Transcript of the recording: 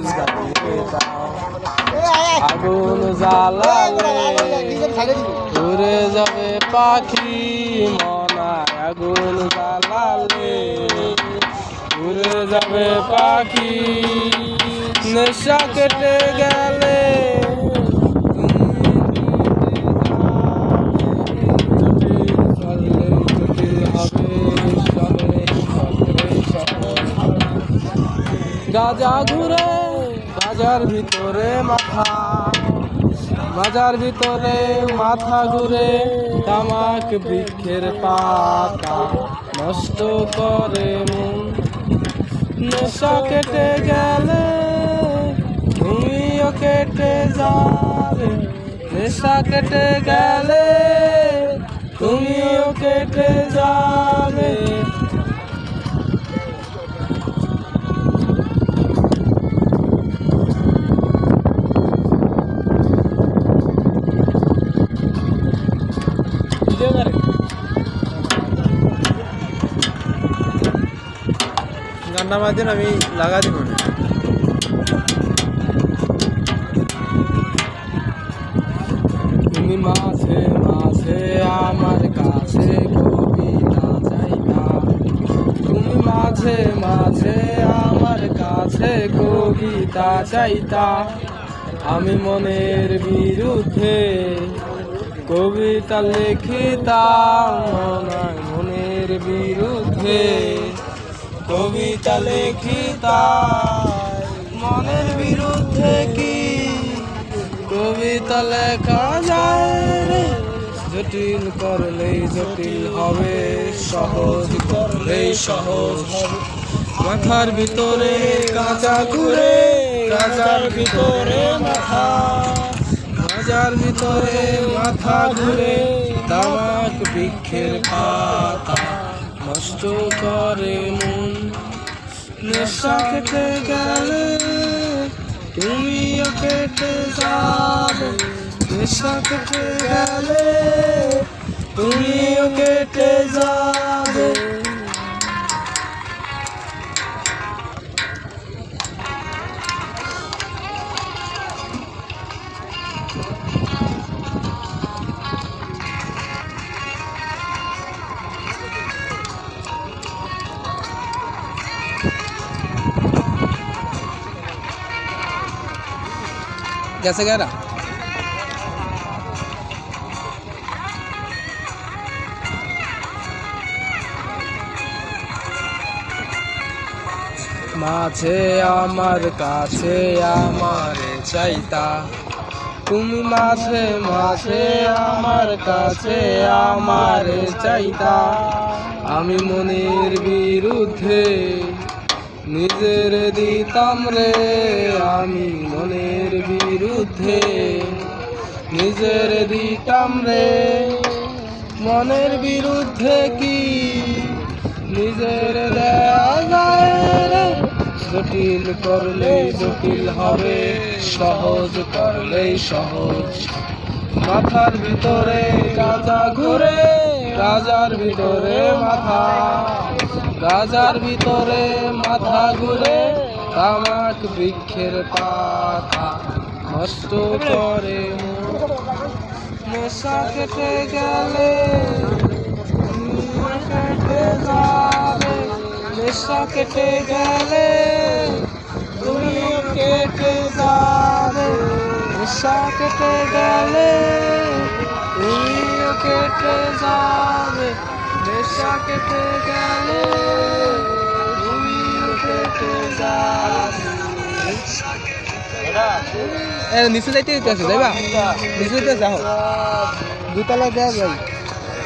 জ্বালিয়ে দাও আগুন জ্বালালে উড়ে যাবে পাখি মনায় আগুন জ্বালালে উড়ে যাবে পাখি নেশা কেটে গেলে গাজা ঘুরে গাজার ভিতরে মাজার ভিতরে মাথা ঘুরে তামাক বৃক্ষের পাতা নষ্ট করে মন নেশা কেটে গেলে তুমিও কেটে যাবে নেশা কেটে গেলে তুমিও কেটে যাবে গান্ডা মাঝে আমি লাগা দিব না তুমি মাঝে মাঝে আমার কাছে কবিতা চাইতা তুমি মাঝে মাঝে আমার কাছে কবিতা চাইতা আমি মনের বিরুদ্ধে কবিতা লিখিতাম মনের বিরুদ্ধে কবিতা লিখিতাম মনের বিরুদ্ধে কি কবিতা লেখা যায় জটিল করলেই জটিল হবে সহজ করলেই সহজ হবে মাথার ভিতরে কাঁচা ঘুরে কাঁচার ভিতরে মাজার ভিতরে মাথা ঘুরে তামাক বৃক্ষের পাতা নষ্ট করে মন নেশা কেটে গেলে তুমিও কেটে যাবে নেশা কেটে গেলে তুমিও কেটে যাবে कैसे कह रहा মাঝে আমার কাছে আমারে চাইতা তুমি মাঝে মাঝে আমার কাছে আমারে চাইতা আমি মনের বিরুদ্ধে নিজের দিতাম রে আমি মনের বিরুদ্ধে নিজের দিতাম রে মনের বিরুদ্ধে কি নিজের দেয়া যায় রে জটিল করলেই জটিল হবে সহজ করলেই সহজ মাথার ভিতরে গাজা ঘুরে গাজার ভিতরে গাজার ভিতরে মাথা ঘুরে তামাক বৃক্ষের পাতা নষ্ট করে নেশা কেটে গেলে কেটে যাবে নেশা কেটে গেলে তুমি কেটে যাবে নেশা কেটে গেলে তুমিও কেটে যাবে নেশা কেটে গেলে তুমিও কেটে যাবে নিচে যাইতে আছে যাইবা নিচে যাও দুতলা দেওয়া যাই